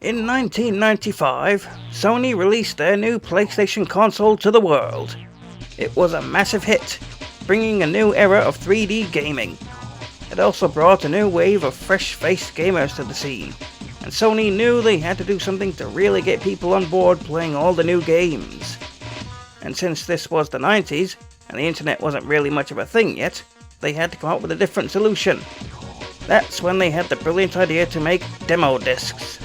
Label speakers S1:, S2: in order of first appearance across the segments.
S1: In 1995, Sony released their new PlayStation console to the world. It was a massive hit, bringing a new era of 3D gaming. It also brought a new wave of fresh-faced gamers to the scene, and Sony knew they had to do something to really get people on board playing all the new games. And since this was the 90s, and the internet wasn't really much of a thing yet, they had to come up with a different solution. That's when they had the brilliant idea to make demo discs.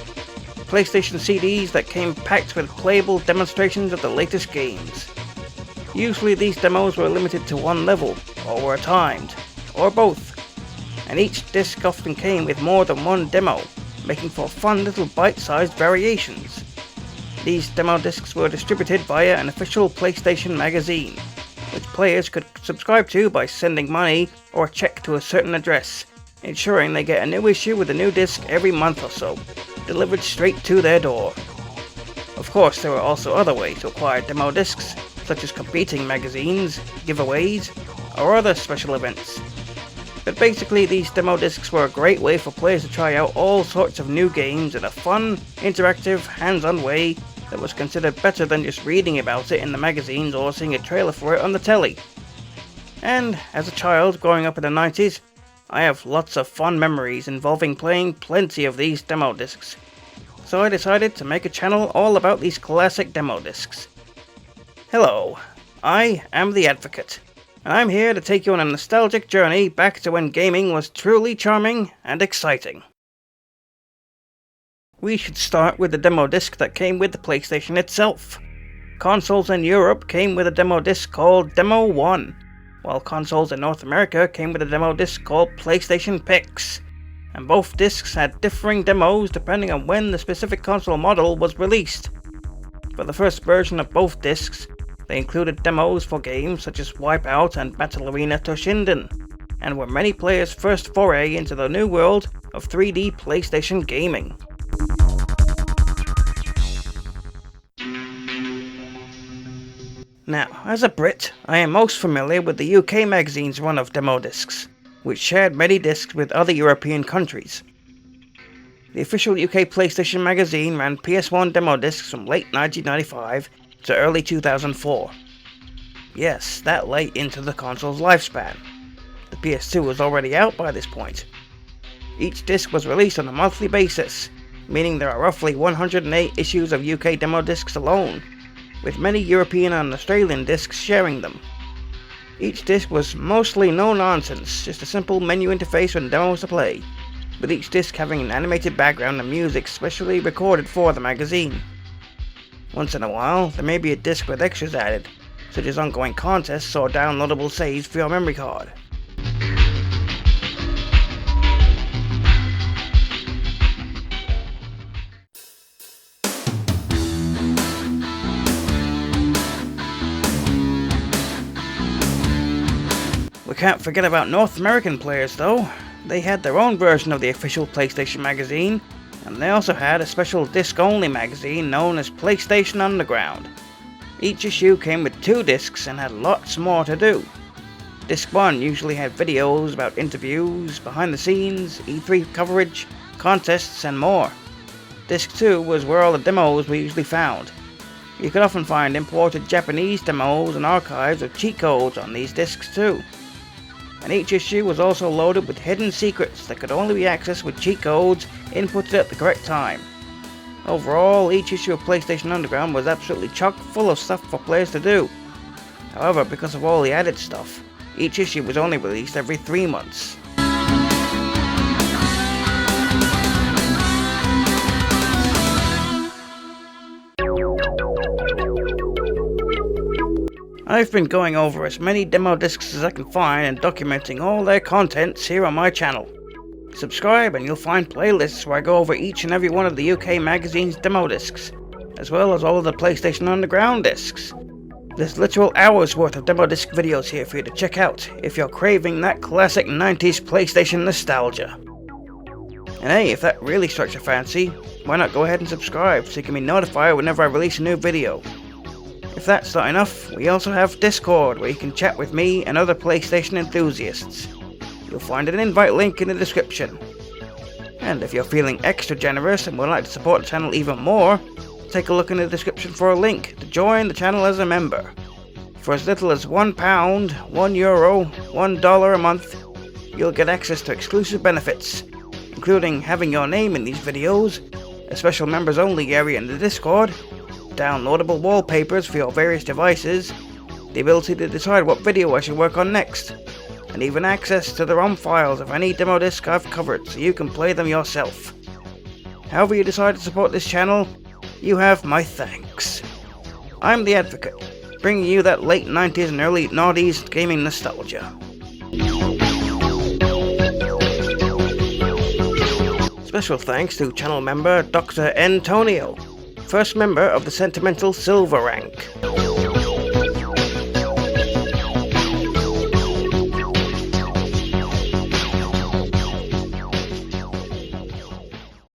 S1: PlayStation CDs that came packed with playable demonstrations of the latest games. Usually these demos were limited to one level, or were timed, or both, and each disc often came with more than one demo, making for fun little bite-sized variations. These demo discs were distributed via an official PlayStation magazine, which players could subscribe to by sending money or a check to a certain address, ensuring they get a new issue with a new disc every month or so, delivered straight to their door. Of course, there were also other ways to acquire demo discs, such as competing magazines, giveaways, or other special events. But basically, these demo discs were a great way for players to try out all sorts of new games in a fun, interactive, hands-on way that was considered better than just reading about it in the magazines or seeing a trailer for it on the telly. And as a child growing up in the 90s, I have lots of fond memories involving playing plenty of these demo discs. So I decided to make a channel all about these classic demo discs. Hello, I am the Advocate, and I'm here to take you on a nostalgic journey back to when gaming was truly charming and exciting. We should start with the demo disc that came with the PlayStation itself. Consoles in Europe came with a demo disc called Demo 1, while consoles in North America came with a demo disc called PlayStation Pix, and both discs had differing demos depending on when the specific console model was released. For the first version of both discs, they included demos for games such as Wipeout and Battle Arena Toshinden, and were many players' first foray into the new world of 3D PlayStation gaming. Now, as a Brit, I am most familiar with the UK magazine's run of demo discs, which shared many discs with other European countries. The official UK PlayStation magazine ran PS1 demo discs from late 1995 to early 2004. Yes, that late into the console's lifespan. The PS2 was already out by this point. Each disc was released on a monthly basis, meaning there are roughly 108 issues of UK demo discs alone, with many European and Australian discs sharing them. Each disc was mostly no-nonsense, just a simple menu interface and demos to play, with each disc having an animated background and music specially recorded for the magazine. Once in a while, there may be a disc with extras added, such as ongoing contests or downloadable saves for your memory card. We can't forget about North American players though. They had their own version of the official PlayStation magazine, and they also had a special disc-only magazine known as PlayStation Underground. Each issue came with 2 discs and had lots more to do. Disc 1 usually had videos about interviews, behind the scenes, E3 coverage, contests, and more. Disc 2 was where all the demos were usually found. You could often find imported Japanese demos and archives of cheat codes on these discs too. And each issue was also loaded with hidden secrets that could only be accessed with cheat codes inputted at the correct time. Overall, each issue of PlayStation Underground was absolutely chock full of stuff for players to do. However, because of all the added stuff, each issue was only released every 3 months. I've been going over as many demo discs as I can find and documenting all their contents here on my channel. Subscribe and you'll find playlists where I go over each and every one of the UK magazine's demo discs, as well as all of the PlayStation Underground discs. There's literal hours worth of demo disc videos here for you to check out if you're craving that classic 90s PlayStation nostalgia. And hey, if that really strikes your fancy, why not go ahead and subscribe so you can be notified whenever I release a new video. If that's not enough, we also have Discord where you can chat with me and other PlayStation enthusiasts. You'll find an invite link in the description. And if you're feeling extra generous and would like to support the channel even more, take a look in the description for a link to join the channel as a member. For as little as £1, €1, $1 a month, you'll get access to exclusive benefits, including having your name in these videos, a special members only area in the Discord, downloadable wallpapers for your various devices, the ability to decide what video I should work on next, and even access to the ROM files of any demo disc I've covered so you can play them yourself. However you decide to support this channel, you have my thanks. I'm the Advocate, bringing you that late 90s and early noughties gaming nostalgia. Special thanks to channel member Dr. Antonio, first member of the Sentimental Silver rank.